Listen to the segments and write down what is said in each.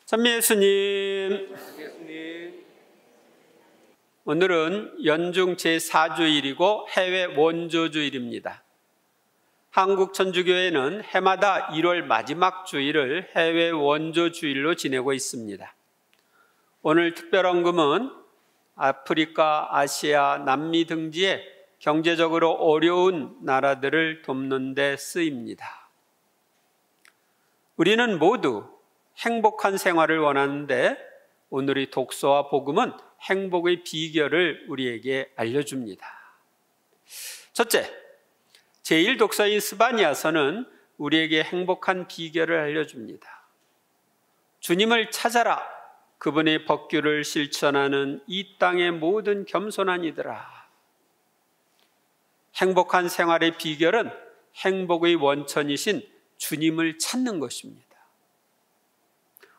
찬미 예수님, 오늘은 연중 제4주일이고 해외 원조주일입니다. 한국 천주교회는 해마다 1월 마지막 주일을 해외 원조주일로 지내고 있습니다. 오늘 특별헌금은 아프리카, 아시아, 남미 등지에 경제적으로 어려운 나라들을 돕는 데 쓰입니다. 우리는 모두 행복한 생활을 원하는데 오늘의 독서와 복음은 행복의 비결을 우리에게 알려줍니다. 첫째, 제1독서인 스바냐서는 우리에게 행복한 비결을 알려줍니다. 주님을 찾아라. 그분의 법규를 실천하는 이 땅의 모든 겸손한 이들아. 행복한 생활의 비결은 행복의 원천이신 주님을 찾는 것입니다.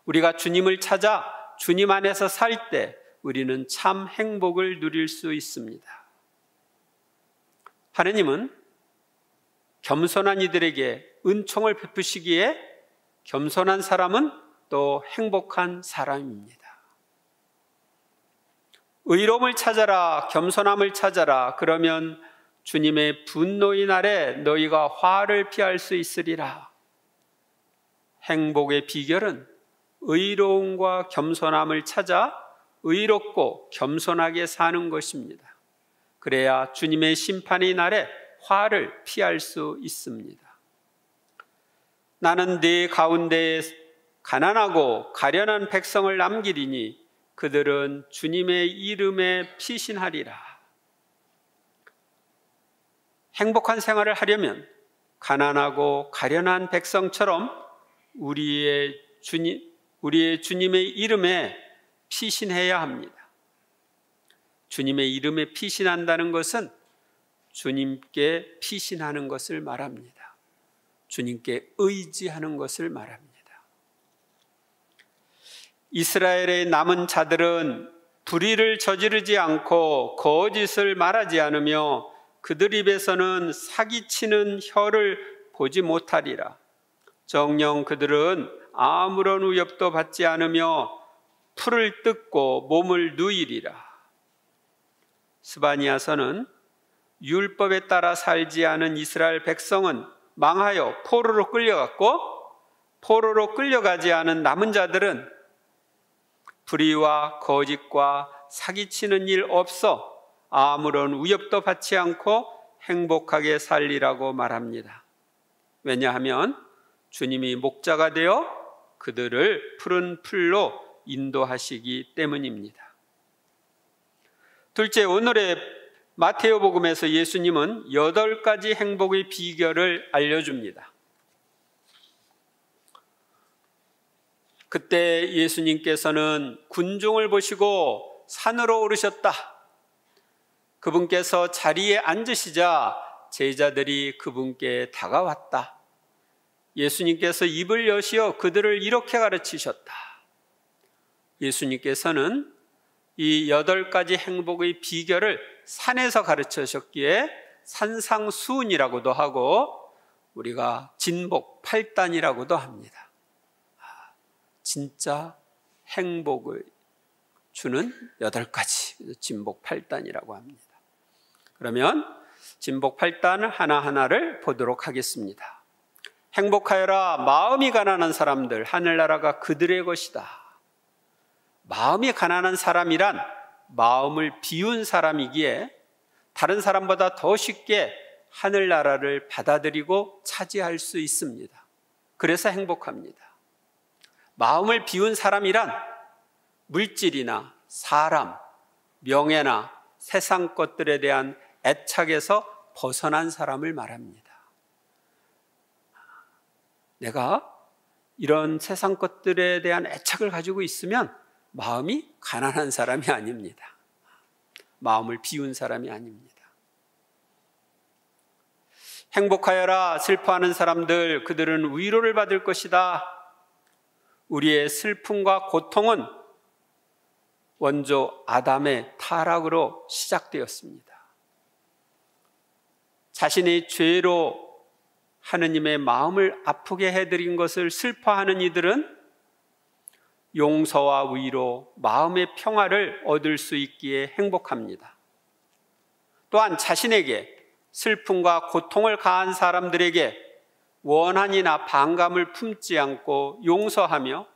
우리가 주님을 찾아 주님 안에서 살 때 우리는 참 행복을 누릴 수 있습니다. 하느님은 겸손한 이들에게 은총을 베푸시기에 겸손한 사람은 또 행복한 사람입니다. 의로움을 찾아라, 겸손함을 찾아라. 그러면 주님의 분노의 날에 너희가 화를 피할 수 있으리라. 행복의 비결은 의로움과 겸손함을 찾아 의롭고 겸손하게 사는 것입니다. 그래야 주님의 심판의 날에 화를 피할 수 있습니다. 나는 네 가운데에 가난하고 가련한 백성을 남기리니 그들은 주님의 이름에 피신하리라. 행복한 생활을 하려면 가난하고 가련한 백성처럼 우리의 주님의 이름에 피신해야 합니다. 주님의 이름에 피신한다는 것은 주님께 피신하는 것을 말합니다. 주님께 의지하는 것을 말합니다. 이스라엘의 남은 자들은 불의를 저지르지 않고 거짓을 말하지 않으며 그들 입에서는 사기치는 혀를 보지 못하리라. 정녕 그들은 아무런 위협도 받지 않으며 풀을 뜯고 몸을 누이리라. 스바냐서는 율법에 따라 살지 않은 이스라엘 백성은 망하여 포로로 끌려갔고 포로로 끌려가지 않은 남은 자들은 불의와 거짓과 사기치는 일 없어 아무런 위협도 받지 않고 행복하게 살리라고 말합니다. 왜냐하면 주님이 목자가 되어 그들을 푸른 풀로 인도하시기 때문입니다. 둘째, 오늘의 마테오복음에서 예수님은 8가지 행복의 비결을 알려줍니다. 그때 예수님께서는 군중을 보시고 산으로 오르셨다. 그분께서 자리에 앉으시자 제자들이 그분께 다가왔다. 예수님께서 입을 여시어 그들을 이렇게 가르치셨다. 예수님께서는 이 8가지 행복의 비결을 산에서 가르치셨기에 산상수훈이라고도 하고 우리가 진복 8단이라고도 합니다. 진짜 행복을 주는 8가지, 진복 8단이라고 합니다. 그러면 진복 8단 하나하나를 보도록 하겠습니다. 행복하여라. 마음이 가난한 사람들, 하늘나라가 그들의 것이다. 마음이 가난한 사람이란 마음을 비운 사람이기에 다른 사람보다 더 쉽게 하늘나라를 받아들이고 차지할 수 있습니다. 그래서 행복합니다. 마음을 비운 사람이란 물질이나 사람, 명예나 세상 것들에 대한 애착에서 벗어난 사람을 말합니다. 내가 이런 세상 것들에 대한 애착을 가지고 있으면 마음이 가난한 사람이 아닙니다. 마음을 비운 사람이 아닙니다. 행복하여라. 슬퍼하는 사람들, 그들은 위로를 받을 것이다. 우리의 슬픔과 고통은 원조 아담의 타락으로 시작되었습니다. 자신의 죄로 하느님의 마음을 아프게 해드린 것을 슬퍼하는 이들은 용서와 위로, 마음의 평화를 얻을 수 있기에 행복합니다. 또한 자신에게 슬픔과 고통을 가한 사람들에게 원한이나 반감을 품지 않고 용서하며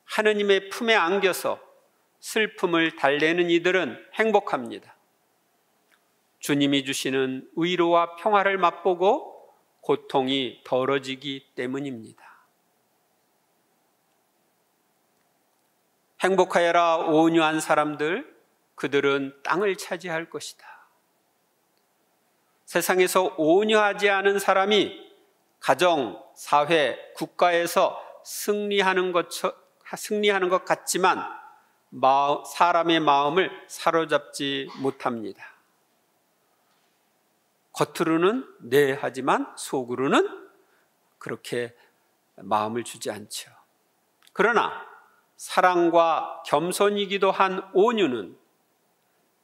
하느님의 품에 안겨서 슬픔을 달래는 이들은 행복합니다. 주님이 주시는 위로와 평화를 맛보고 고통이 덜어지기 때문입니다. 행복하여라 온유한 사람들, 그들은 땅을 차지할 것이다. 세상에서 온유하지 않은 사람이 가정, 사회, 국가에서 승리하는 것 같지만 사람의 마음을 사로잡지 못합니다. 겉으로는 네 하지만 속으로는 그렇게 마음을 주지 않죠. 그러나 사랑과 겸손이기도 한 온유는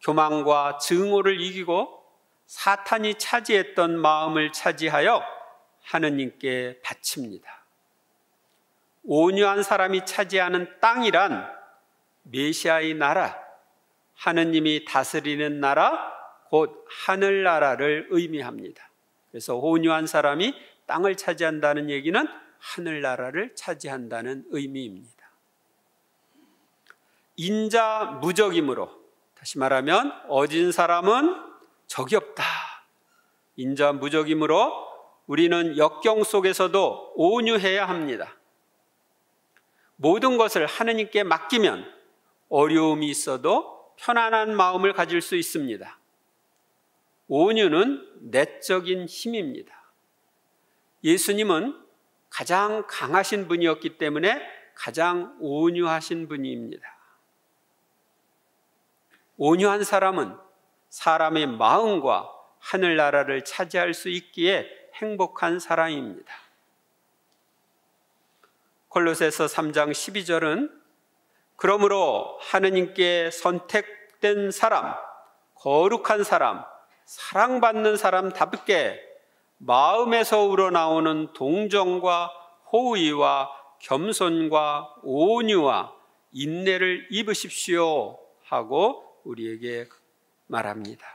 교만과 증오를 이기고 사탄이 차지했던 마음을 차지하여 하느님께 바칩니다. 온유한 사람이 차지하는 땅이란 메시아의 나라, 하느님이 다스리는 나라, 곧 하늘나라를 의미합니다. 그래서 온유한 사람이 땅을 차지한다는 얘기는 하늘나라를 차지한다는 의미입니다. 인자무적이므로, 다시 말하면 어진 사람은 적이 없다. 인자무적이므로 우리는 역경 속에서도 온유해야 합니다. 모든 것을 하느님께 맡기면 어려움이 있어도 편안한 마음을 가질 수 있습니다. 온유는 내적인 힘입니다. 예수님은 가장 강하신 분이었기 때문에 가장 온유하신 분입니다. 온유한 사람은 사람의 마음과 하늘나라를 차지할 수 있기에 행복한 사람입니다. 골로새서 3장 12절은 그러므로 하느님께 선택된 사람, 거룩한 사람, 사랑받는 사람답게 마음에서 우러나오는 동정과 호의와 겸손과 온유와 인내를 입으십시오 하고 우리에게 말합니다.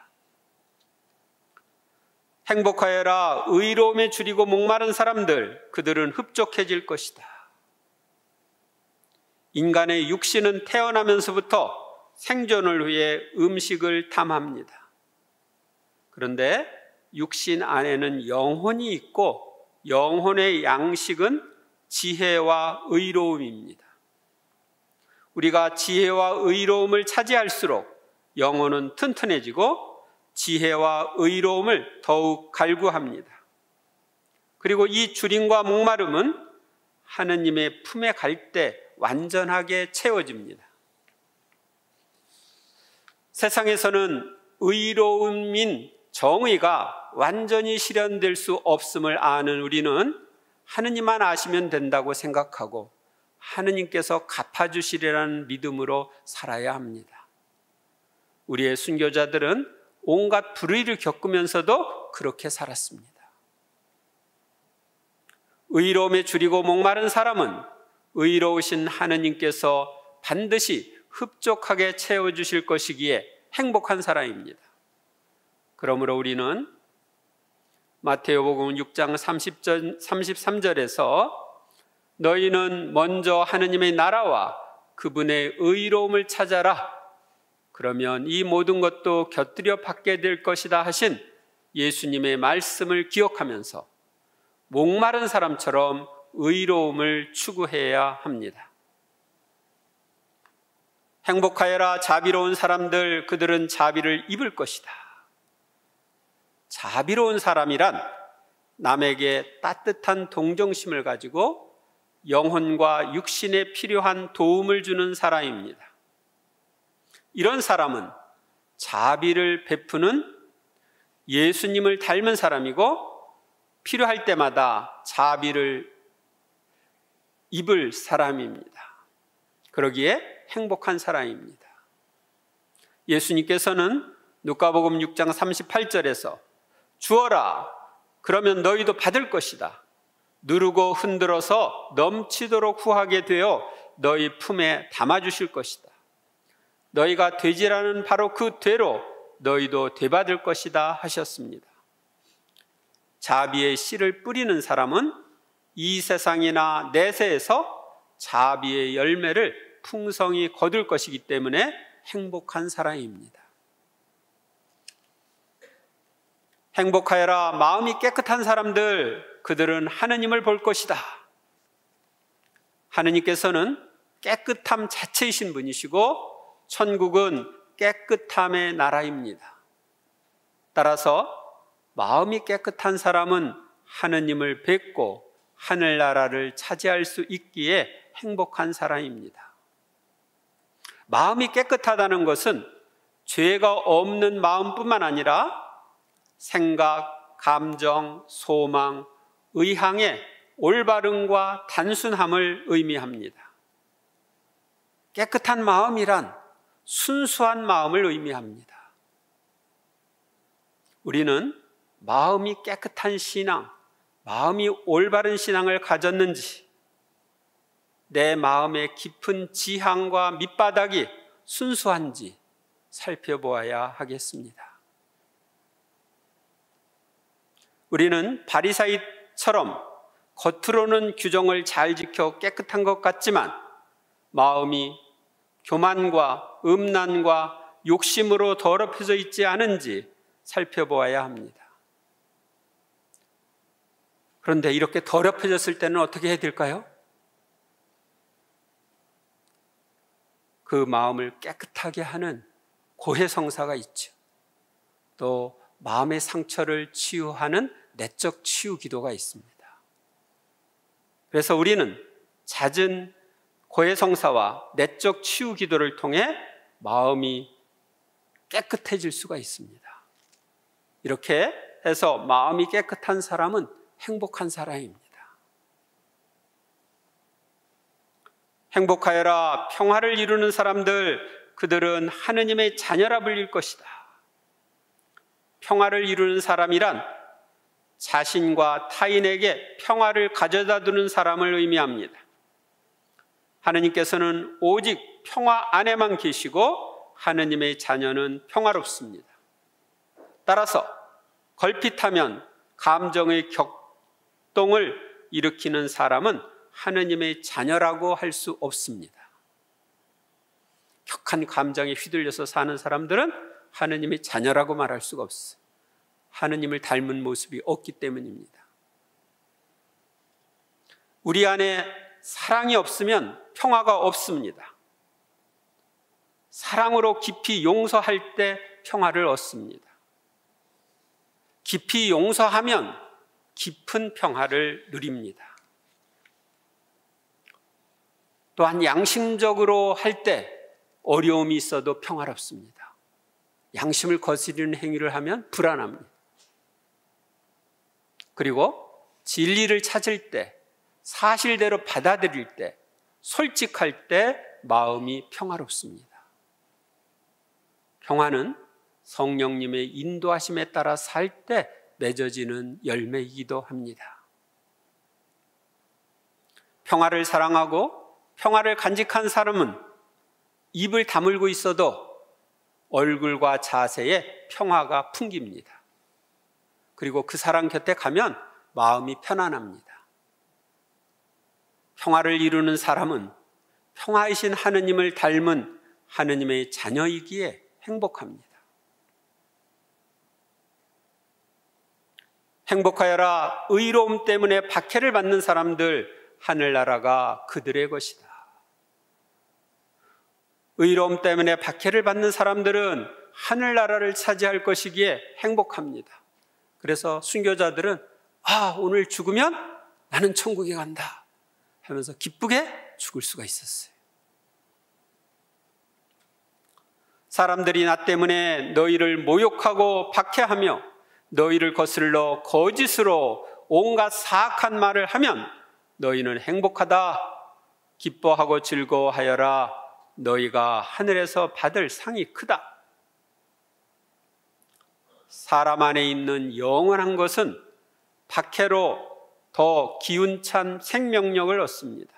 행복하여라 의로움에 줄이고 목마른 사람들, 그들은 흡족해질 것이다. 인간의 육신은 태어나면서부터 생존을 위해 음식을 탐합니다. 그런데 육신 안에는 영혼이 있고 영혼의 양식은 지혜와 의로움입니다. 우리가 지혜와 의로움을 차지할수록 영혼은 튼튼해지고 지혜와 의로움을 더욱 갈구합니다. 그리고 이 주림과 목마름은 하느님의 품에 갈 때 완전하게 채워집니다. 세상에서는 의로움인 정의가 완전히 실현될 수 없음을 아는 우리는 하느님만 아시면 된다고 생각하고 하느님께서 갚아주시리라는 믿음으로 살아야 합니다. 우리의 순교자들은 온갖 불의를 겪으면서도 그렇게 살았습니다. 의로움에 줄이고 목마른 사람은 의로우신 하느님께서 반드시 흡족하게 채워주실 것이기에 행복한 사람입니다. 그러므로 우리는 마태오복음 6장 33절에서 너희는 먼저 하느님의 나라와 그분의 의로움을 찾아라. 그러면 이 모든 것도 곁들여 받게 될 것이다 하신 예수님의 말씀을 기억하면서 목마른 사람처럼 의로움을 추구해야 합니다. 행복하여라 자비로운 사람들, 그들은 자비를 입을 것이다. 자비로운 사람이란 남에게 따뜻한 동정심을 가지고 영혼과 육신에 필요한 도움을 주는 사람입니다. 이런 사람은 자비를 베푸는 예수님을 닮은 사람이고 필요할 때마다 자비를 입을 사람입니다. 그러기에 행복한 사람입니다. 예수님께서는 누가복음 6장 38절에서 주어라 그러면 너희도 받을 것이다. 누르고 흔들어서 넘치도록 후하게 되어 너희 품에 담아주실 것이다. 너희가 되지라는 바로 그 되로 너희도 되받을 것이다 하셨습니다. 자비의 씨를 뿌리는 사람은 이 세상이나 내세에서 자비의 열매를 풍성히 거둘 것이기 때문에 행복한 사람입니다. 행복하여라 마음이 깨끗한 사람들, 그들은 하느님을 볼 것이다. 하느님께서는 깨끗함 자체이신 분이시고 천국은 깨끗함의 나라입니다. 따라서 마음이 깨끗한 사람은 하느님을 뵙고 하늘나라를 차지할 수 있기에 행복한 사람입니다. 마음이 깨끗하다는 것은 죄가 없는 마음뿐만 아니라 생각, 감정, 소망, 의향의 올바름과 단순함을 의미합니다. 깨끗한 마음이란 순수한 마음을 의미합니다. 우리는 마음이 깨끗한 신앙, 마음이 올바른 신앙을 가졌는지, 내 마음의 깊은 지향과 밑바닥이 순수한지 살펴보아야 하겠습니다. 우리는 바리사이처럼 겉으로는 규정을 잘 지켜 깨끗한 것 같지만 마음이 교만과 음란과 욕심으로 더럽혀져 있지 않은지 살펴보아야 합니다. 그런데 이렇게 더럽혀졌을 때는 어떻게 해야 될까요? 그 마음을 깨끗하게 하는 고해성사가 있죠. 또 마음의 상처를 치유하는 내적 치유 기도가 있습니다. 그래서 우리는 잦은 고해성사와 내적 치유 기도를 통해 마음이 깨끗해질 수가 있습니다. 이렇게 해서 마음이 깨끗한 사람은 행복한 사람입니다. 행복하여라 평화를 이루는 사람들, 그들은 하느님의 자녀라 불릴 것이다. 평화를 이루는 사람이란 자신과 타인에게 평화를 가져다 두는 사람을 의미합니다. 하느님께서는 오직 평화 안에만 계시고 하느님의 자녀는 평화롭습니다. 따라서 걸핏하면 감정의 격동을 일으키는 사람은 하느님의 자녀라고 할 수 없습니다. 격한 감정에 휘둘려서 사는 사람들은 하느님의 자녀라고 말할 수가 없어요. 하느님을 닮은 모습이 없기 때문입니다. 우리 안에 사랑이 없으면 평화가 없습니다. 사랑으로 깊이 용서할 때 평화를 얻습니다. 깊이 용서하면 깊은 평화를 누립니다. 또한 양심적으로 할 때 어려움이 있어도 평화롭습니다. 양심을 거스르는 행위를 하면 불안합니다. 그리고 진리를 찾을 때, 사실대로 받아들일 때, 솔직할 때 마음이 평화롭습니다. 평화는 성령님의 인도하심에 따라 살 때 맺어지는 열매이기도 합니다. 평화를 사랑하고 평화를 간직한 사람은 입을 다물고 있어도 얼굴과 자세에 평화가 풍깁니다. 그리고 그 사람 곁에 가면 마음이 편안합니다. 평화를 이루는 사람은 평화이신 하느님을 닮은 하느님의 자녀이기에 행복합니다. 행복하여라 의로움 때문에 박해를 받는 사람들, 하늘나라가 그들의 것이다. 의로움 때문에 박해를 받는 사람들은 하늘나라를 차지할 것이기에 행복합니다. 그래서 순교자들은 오늘 죽으면 나는 천국에 간다 하면서 기쁘게 죽을 수가 있었어요. 사람들이 나 때문에 너희를 모욕하고 박해하며 너희를 거슬러 거짓으로 온갖 사악한 말을 하면 너희는 행복하다, 기뻐하고 즐거워하여라. 너희가 하늘에서 받을 상이 크다. 사람 안에 있는 영원한 것은 박해로 더 기운찬 생명력을 얻습니다.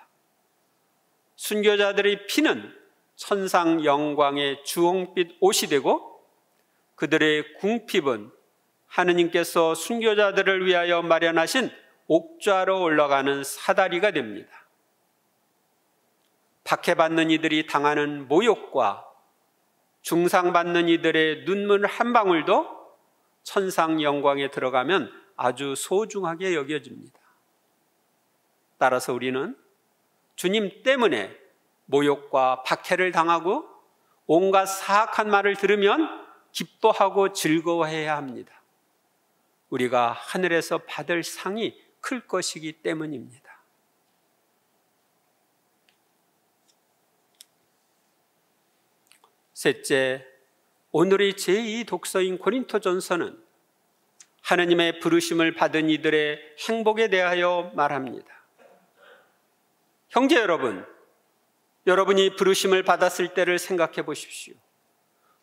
순교자들의 피는 천상 영광의 주홍빛 옷이 되고 그들의 궁핍은 하느님께서 순교자들을 위하여 마련하신 옥좌로 올라가는 사다리가 됩니다. 박해받는 이들이 당하는 모욕과 중상받는 이들의 눈물 한 방울도 천상 영광에 들어가면 아주 소중하게 여겨집니다. 따라서 우리는 주님 때문에 모욕과 박해를 당하고 온갖 사악한 말을 들으면 기뻐하고 즐거워해야 합니다. 우리가 하늘에서 받을 상이 클 것이기 때문입니다. 셋째, 오늘의 제2 독서인 고린토전서는 하느님의 부르심을 받은 이들의 행복에 대하여 말합니다. 형제 여러분, 여러분이 부르심을 받았을 때를 생각해 보십시오.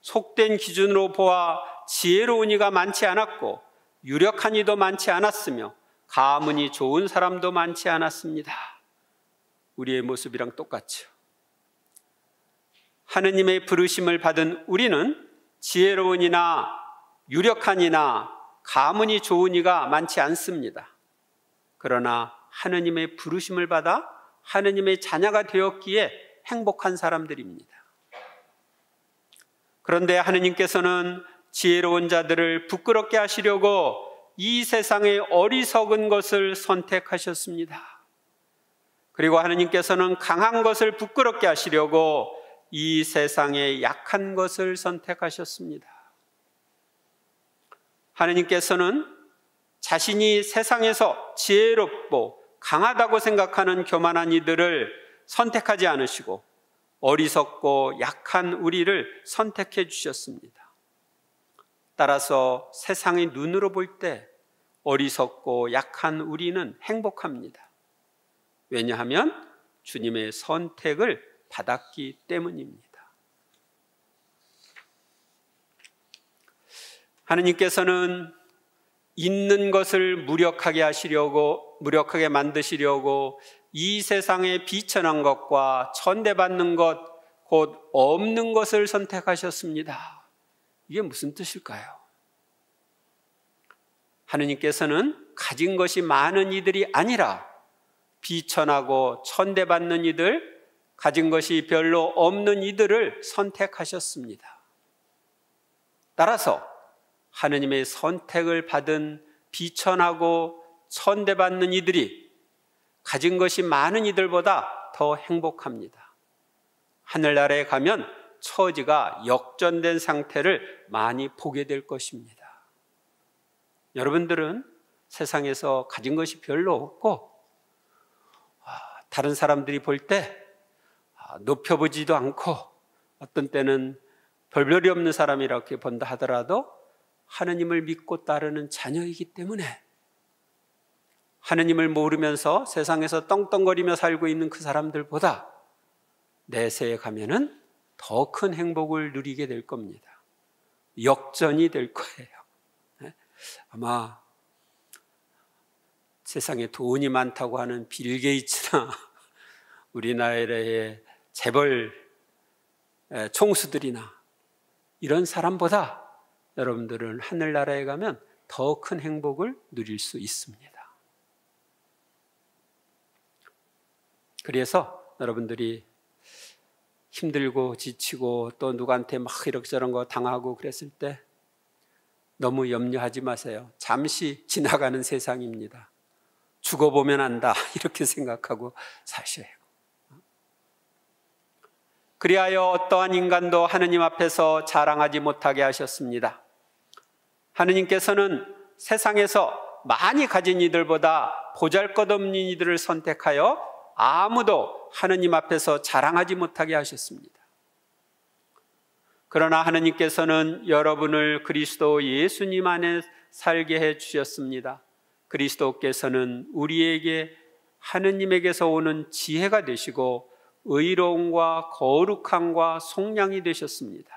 속된 기준으로 보아 지혜로운 이가 많지 않았고 유력한 이도 많지 않았으며 가문이 좋은 사람도 많지 않았습니다. 우리의 모습이랑 똑같죠. 하느님의 부르심을 받은 우리는 지혜로운 이나 유력한 이나 가문이 좋은 이가 많지 않습니다. 그러나 하느님의 부르심을 받아 하느님의 자녀가 되었기에 행복한 사람들입니다. 그런데 하느님께서는 지혜로운 자들을 부끄럽게 하시려고 이 세상의 어리석은 것을 선택하셨습니다. 그리고 하느님께서는 강한 것을 부끄럽게 하시려고 이 세상의 약한 것을 선택하셨습니다. 하느님께서는 자신이 세상에서 지혜롭고 강하다고 생각하는 교만한 이들을 선택하지 않으시고 어리석고 약한 우리를 선택해 주셨습니다. 따라서 세상의 눈으로 볼 때 어리석고 약한 우리는 행복합니다. 왜냐하면 주님의 선택을 받았기 때문입니다. 하느님께서는 있는 것을 무력하게 만드시려고 이 세상의 비천한 것과 천대받는 것, 곧 없는 것을 선택하셨습니다. 이게 무슨 뜻일까요? 하느님께서는 가진 것이 많은 이들이 아니라 비천하고 천대받는 이들, 가진 것이 별로 없는 이들을 선택하셨습니다. 따라서 하느님의 선택을 받은 비천하고 천대받는 이들이 가진 것이 많은 이들보다 더 행복합니다. 하늘나라에 가면 처지가 역전된 상태를 많이 보게 될 것입니다. 여러분들은 세상에서 가진 것이 별로 없고 다른 사람들이 볼 때 높여보지도 않고 어떤 때는 별별이 없는 사람이라고 본다 하더라도 하느님을 믿고 따르는 자녀이기 때문에 하느님을 모르면서 세상에서 떵떵거리며 살고 있는 그 사람들보다 내세에 가면은 더 큰 행복을 누리게 될 겁니다. 역전이 될 거예요. 아마 세상에 돈이 많다고 하는 빌 게이츠나 우리나라의 재벌 총수들이나 이런 사람보다 여러분들은 하늘나라에 가면 더 큰 행복을 누릴 수 있습니다. 그래서 여러분들이 힘들고 지치고 또 누구한테 막 이런저런 거 당하고 그랬을 때 너무 염려하지 마세요. 잠시 지나가는 세상입니다. 죽어보면 안다 이렇게 생각하고 사셔요. 그리하여 어떠한 인간도 하느님 앞에서 자랑하지 못하게 하셨습니다. 하느님께서는 세상에서 많이 가진 이들보다 보잘것없는 이들을 선택하여 아무도 하느님 앞에서 자랑하지 못하게 하셨습니다. 그러나 하느님께서는 여러분을 그리스도 예수님 안에 살게 해 주셨습니다. 그리스도께서는 우리에게 하느님에게서 오는 지혜가 되시고 의로움과 거룩함과 속량이 되셨습니다.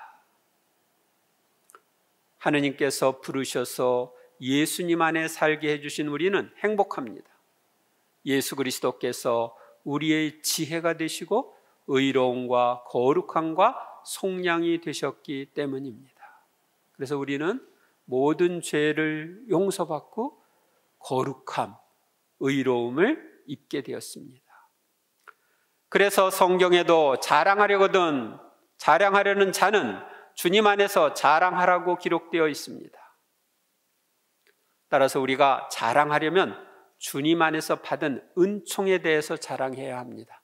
하느님께서 부르셔서 예수님 안에 살게 해주신 우리는 행복합니다. 예수 그리스도께서 우리의 지혜가 되시고 의로움과 거룩함과 속량이 되셨기 때문입니다. 그래서 우리는 모든 죄를 용서받고 거룩함, 의로움을 입게 되었습니다. 그래서 성경에도 자랑하려는 자는 주님 안에서 자랑하라고 기록되어 있습니다. 따라서 우리가 자랑하려면 주님 안에서 받은 은총에 대해서 자랑해야 합니다.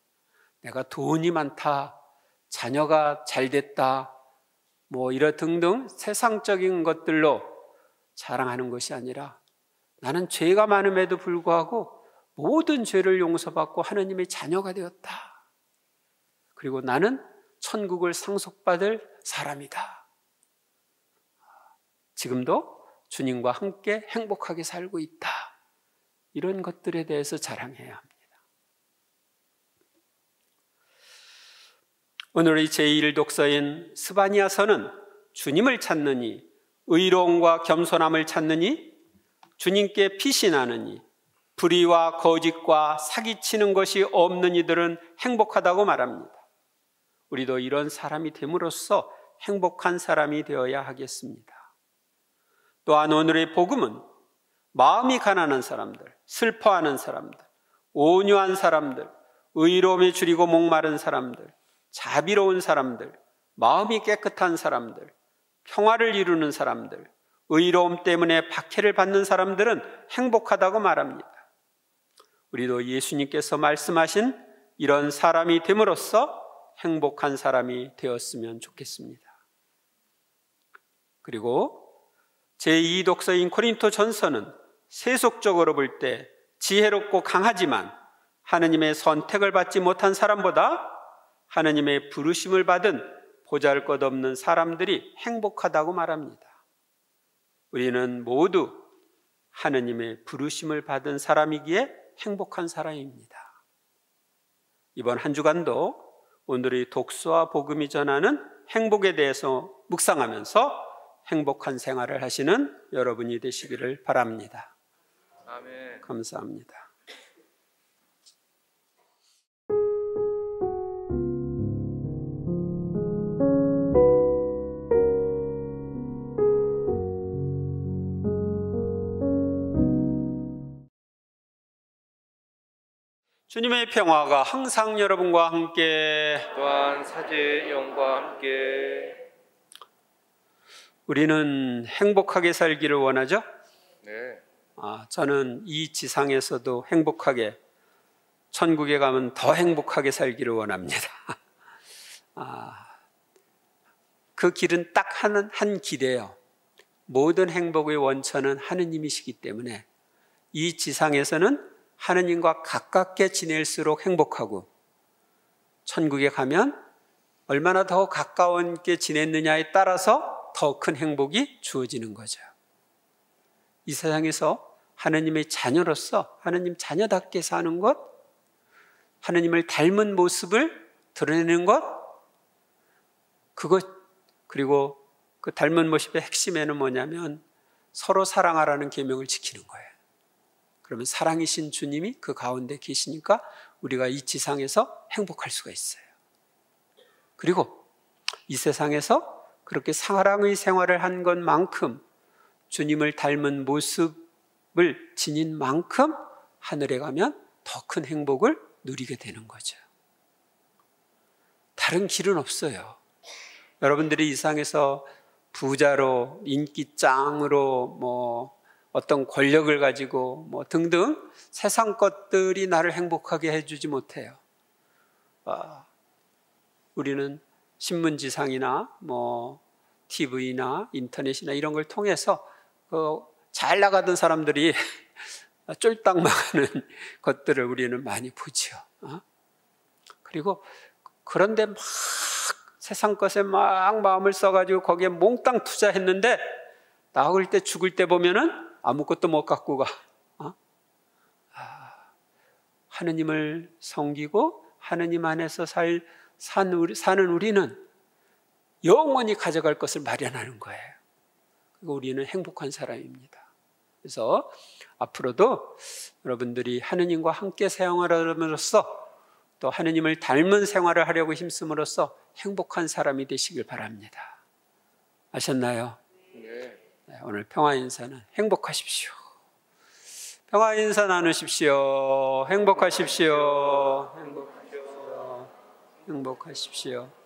내가 돈이 많다, 자녀가 잘 됐다, 이런 등등 세상적인 것들로 자랑하는 것이 아니라 나는 죄가 많음에도 불구하고 모든 죄를 용서받고 하나님의 자녀가 되었다. 그리고 나는 천국을 상속받을 사람이다. 지금도 주님과 함께 행복하게 살고 있다. 이런 것들에 대해서 자랑해야 합니다. 오늘의 제1독서인 스바냐서는 주님을 찾느니, 의로움과 겸손함을 찾느니, 주님께 피신하느니, 불의와 거짓과 사기치는 것이 없는 이들은 행복하다고 말합니다. 우리도 이런 사람이 됨으로써 행복한 사람이 되어야 하겠습니다. 또한 오늘의 복음은 마음이 가난한 사람들, 슬퍼하는 사람들, 온유한 사람들, 의로움에 줄이고 목마른 사람들, 자비로운 사람들, 마음이 깨끗한 사람들, 평화를 이루는 사람들, 의로움 때문에 박해를 받는 사람들은 행복하다고 말합니다. 우리도 예수님께서 말씀하신 이런 사람이 됨으로써 행복한 사람이 되었으면 좋겠습니다. 그리고 제2독서인 고린토전서는 세속적으로 볼 때 지혜롭고 강하지만 하느님의 선택을 받지 못한 사람보다 하느님의 부르심을 받은 보잘것없는 사람들이 행복하다고 말합니다. 우리는 모두 하느님의 부르심을 받은 사람이기에 행복한 사람입니다. 이번 한 주간도 오늘의 독서와 복음이 전하는 행복에 대해서 묵상하면서 행복한 생활을 하시는 여러분이 되시기를 바랍니다. 아멘. 감사합니다. 주님의 평화가 항상 여러분과 함께 또한 사제의 영과 함께. 우리는 행복하게 살기를 원하죠? 네. 저는 이 지상에서도 행복하게, 천국에 가면 더 행복하게 살기를 원합니다. 그 길은 딱 한 길이에요. 모든 행복의 원천은 하느님이시기 때문에 이 지상에서는 하느님과 가깝게 지낼수록 행복하고, 천국에 가면 얼마나 더 가까운게 지냈느냐에 따라서 더 큰 행복이 주어지는 거죠. 이 세상에서 하느님의 자녀로서 하느님 자녀답게 사는 것, 하느님을 닮은 모습을 드러내는 것, 그리고 그 닮은 모습의 핵심에는 뭐냐면 서로 사랑하라는 계명을 지키는 거예요. 그러면 사랑이신 주님이 그 가운데 계시니까 우리가 이 지상에서 행복할 수가 있어요. 그리고 이 세상에서 그렇게 사랑의 생활을 한 것만큼, 주님을 닮은 모습을 지닌 만큼 하늘에 가면 더 큰 행복을 누리게 되는 거죠. 다른 길은 없어요. 여러분들이 이 세상에서 부자로, 인기짱으로, 어떤 권력을 가지고 등등 세상 것들이 나를 행복하게 해주지 못해요. 우리는 신문지상이나 TV나 인터넷이나 이런 걸 통해서 잘 나가던 사람들이 쫄딱 망하는 것들을 우리는 많이 보죠. 그리고 그런데 막 세상 것에 막 마음을 써가지고 거기에 몽땅 투자했는데 나올 때, 죽을 때 보면은 아무것도 못 갖고 가. 하느님을 섬기고 하느님 안에서 사는 우리는 영원히 가져갈 것을 마련하는 거예요. 그리고 우리는 행복한 사람입니다. 그래서 앞으로도 여러분들이 하느님과 함께 생활함으로써 또 하느님을 닮은 생활을 하려고 힘쓰므로써 행복한 사람이 되시길 바랍니다. 아셨나요? 네. 네, 오늘 평화 인사는 행복하십시오. 평화 인사 나누십시오. 행복하십시오. 행복하십시오. 행복하십시오.